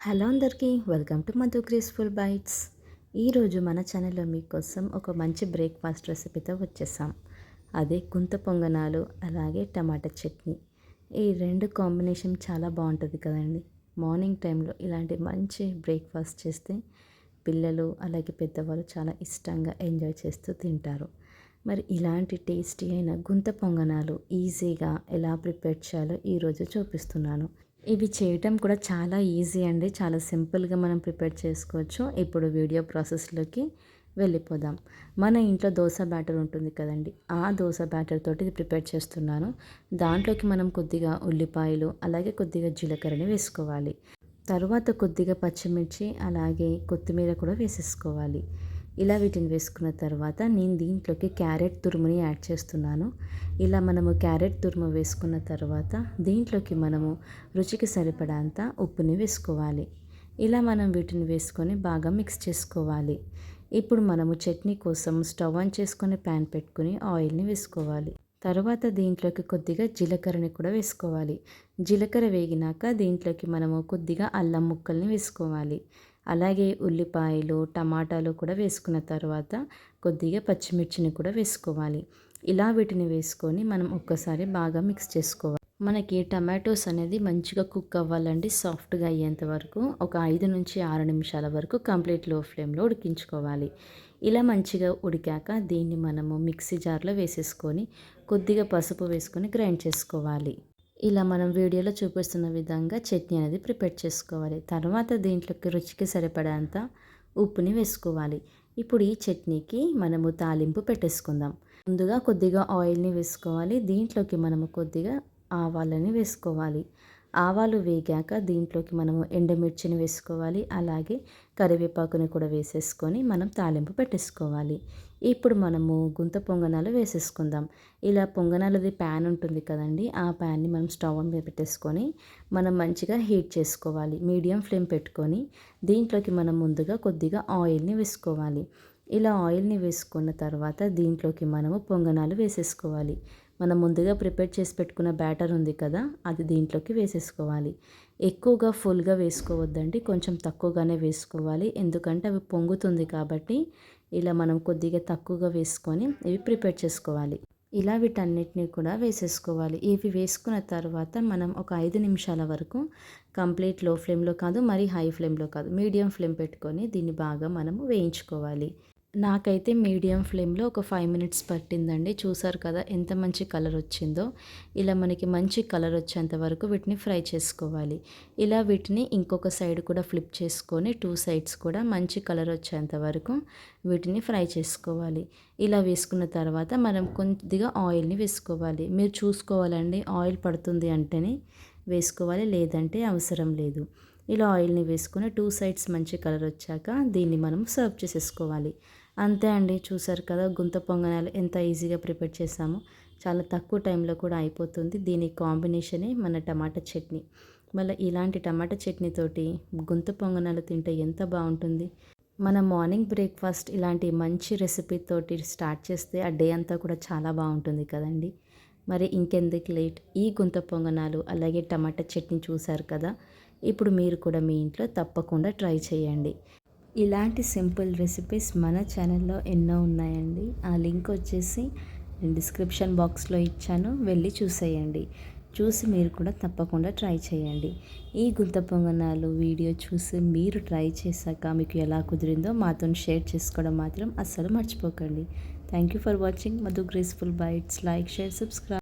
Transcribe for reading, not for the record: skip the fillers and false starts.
Hello అందరికీ welcome to Madhu graceful bytes. ఈరోజు మన ఛానల్లో మీకోసం ఒక మంచి బ్రేక్ఫాస్ట్ రెసిపీతో వచ్చేసాం. అదే గుంత పొంగనాలు అలాగే టమాటా చట్నీ. ఈ రెండు కాంబినేషన్ చాలా బాగుంటుంది కదండి. మార్నింగ్ టైంలో ఇలాంటి మంచి బ్రేక్ఫాస్ట్ చేస్తే పిల్లలు అలాగే పెద్దవాళ్ళు చాలా ఇష్టంగా ఎంజాయ్ చేస్తూ తింటారు. మరి ఇలాంటి టేస్టీ అయిన గుంత పొంగనాలు ఈజీగా ఎలా ప్రిపేర్ చేయాలో ఈరోజు చూపిస్తున్నాను. ఇవి చేయటం కూడా చాలా ఈజీ అండి. చాలా సింపుల్గా మనం ప్రిపేర్ చేసుకోవచ్చు. ఇప్పుడు వీడియో ప్రాసెస్లోకి వెళ్ళిపోదాం. మన ఇంట్లో దోశ బ్యాటర్ ఉంటుంది కదండి, ఆ దోశ బ్యాటర్ తోటి ఇది ప్రిపేర్ చేస్తున్నాను. దాంట్లోకి మనం కొద్దిగా ఉల్లిపాయలు అలాగే కొద్దిగా జీలకర్రని వేసుకోవాలి. తరువాత కొద్దిగా పచ్చిమిర్చి అలాగే కొత్తిమీర కూడా వేసేసుకోవాలి. ఇలా వీటిని వేసుకున్న తర్వాత నేను దీంట్లోకి క్యారెట్ తురుముని యాడ్ చేస్తున్నాను. ఇలా మనము క్యారెట్ తురుము వేసుకున్న తర్వాత దీంట్లోకి మనము రుచికి సరిపడంత ఉప్పుని వేసుకోవాలి. ఇలా మనం వీటిని వేసుకొని బాగా మిక్స్ చేసుకోవాలి. ఇప్పుడు మనము చట్నీ కోసం స్టవ్ ఆన్ చేసుకొని ప్యాన్ పెట్టుకొని ఆయిల్ని వేసుకోవాలి. తర్వాత దీంట్లోకి కొద్దిగా జీలకర్రని కూడా వేసుకోవాలి. జీలకర్ర వేగినాక దీంట్లోకి మనము కొద్దిగా అల్లం ముక్కల్ని వేసుకోవాలి. అలాగే ఉల్లిపాయలు టమాటాలు కూడా వేసుకున్న తర్వాత కొద్దిగా పచ్చిమిర్చిని కూడా వేసుకోవాలి. ఇలా వీటిని వేసుకొని మనం ఒక్కసారి బాగా మిక్స్ చేసుకోవాలి. మనకి టమాటోస్ అనేది మంచిగా కుక్ అవ్వాలండి. సాఫ్ట్గా అయ్యేంత వరకు ఒక 5 నుంచి 6 నిమిషాల వరకు కంప్లీట్ లో ఫ్లేమ్లో ఉడికించుకోవాలి. ఇలా మంచిగా ఉడికాక దీన్ని మనము మిక్సీ జార్లో వేసేసుకొని కొద్దిగా పసుపు వేసుకొని గ్రైండ్ చేసుకోవాలి. ఇలా మనం వీడియోలో చూపిస్తున్న విధంగా చట్నీ అనేది ప్రిపేర్ చేసుకోవాలి. తర్వాత దీంట్లోకి రుచికి సరిపడేంత ఉప్పుని వేసుకోవాలి. ఇప్పుడు ఈ చట్నీకి మనము తాలింపు పెట్టేసుకుందాం. ముందుగా కొద్దిగా ఆయిల్ని వేసుకోవాలి. దీంట్లోకి మనము కొద్దిగా ఆవాలని వేసుకోవాలి. ఆవాలు వేగాక దీంట్లోకి మనము ఎండుమిర్చిని వేసుకోవాలి. అలాగే కరివేపాకుని కూడా వేసేసుకొని మనం తాలింపు పెట్టేసుకోవాలి. ఇప్పుడు మనము గుంత పొంగనాలు వేసేసుకుందాం. ఇలా పొంగనాలది ప్యాన్ ఉంటుంది కదండి, ఆ ప్యాన్ని మనం స్టవ్ మీద పెట్టేసుకొని మనం మంచిగా హీట్ చేసుకోవాలి. మీడియం ఫ్లేమ్ పెట్టుకొని దీంట్లోకి మనం ముందుగా కొద్దిగా ఆయిల్ని వేసుకోవాలి. ఇలా ఆయిల్ని వేసుకున్న తర్వాత దీంట్లోకి మనము పొంగనాలు వేసేసుకోవాలి. మనం ముందుగా ప్రిపేర్ చేసి పెట్టుకున్న బ్యాటర్ ఉంది కదా, అది దీంట్లోకి వేసేసుకోవాలి. ఎక్కువగా ఫుల్గా వేసుకోవద్దండి, కొంచెం తక్కువగానే వేసుకోవాలి. ఎందుకంటే అవి పొంగుతుంది కాబట్టి ఇలా మనం కొద్దిగా తక్కువగా వేసుకొని ఇవి ప్రిపేర్ చేసుకోవాలి. ఇలా వీటన్నిటిని కూడా వేసేసుకోవాలి. ఇవి వేసుకున్న తర్వాత మనం ఒక 5 నిమిషాల వరకు కంప్లీట్ లో ఫ్లేమ్లో కాదు, మరి హై ఫ్లేమ్లో కాదు, మీడియం ఫ్లేమ్ పెట్టుకొని దీన్ని బాగా మనము వేయించుకోవాలి. నాకైతే మీడియం ఫ్లేమ్లో ఒక 5 మినిట్స్ పట్టిందండి. చూసారు కదా ఎంత మంచి కలర్ వచ్చిందో. ఇలా మనకి మంచి కలర్ వచ్చేంత వరకు వీటిని ఫ్రై చేసుకోవాలి. ఇలా వీటిని ఇంకొక సైడ్ కూడా ఫ్లిప్ చేసుకొని 2 సైడ్స్ కూడా మంచి కలర్ వచ్చేంత వరకు వీటిని ఫ్రై చేసుకోవాలి. ఇలా వేసుకున్న తర్వాత మనం కొద్దిగా ఆయిల్ని వేసుకోవాలి. మీరు చూసుకోవాలండి, ఆయిల్ పడుతుంది అంటేనే వేసుకోవాలి, లేదంటే అవసరం లేదు. ఇలా ఆయిల్ని వేసుకొని 2 సైడ్స్ మంచి కలర్ వచ్చాక దీన్ని మనం సర్వ్ చేసేసుకోవాలి. అంతే అండి, చూసారు కదా గుంత పొంగనాలు ఎంత ఈజీగా ప్రిపేర్ చేసామో. చాలా తక్కువ టైంలో కూడా అయిపోతుంది. దీని కాంబినేషనే మన టమాటా చట్నీ. మళ్ళీ ఇలాంటి టమాటా చట్నీతోటి గుంత పొంగనాలు తింటే ఎంత బాగుంటుంది. మన మార్నింగ్ బ్రేక్ఫాస్ట్ ఇలాంటి మంచి రెసిపీతోటి స్టార్ట్ చేస్తే ఆ డే అంతా కూడా చాలా బాగుంటుంది కదండి. మరి ఇంకెందుకు లేట్, ఈ గుంత పొంగనాలు అలాగే టమాటా చట్నీ చూసారు కదా. ఇప్పుడు మీరు కూడా మీ ఇంట్లో తప్పకుండా ట్రై చేయండి. ఇలాంటి సింపుల్ రెసిపీస్ మన ఛానల్లో ఎన్నో ఉన్నాయండి. ఆ లింక్ వచ్చేసి నేను డిస్క్రిప్షన్ బాక్స్లో ఇచ్చాను, వెళ్ళి చూసేయండి. చూసి మీరు కూడా తప్పకుండా ట్రై చేయండి. ఈ గుంత పొంగనాలు వీడియో చూసి మీరు ట్రై చేశాక మీకు ఎలా కుదిరిందో మాతో షేర్ చేసుకోవడం మాత్రం అస్సలు మర్చిపోకండి. Thank you for watching Madhu graceful bytes. Like, share, subscribe.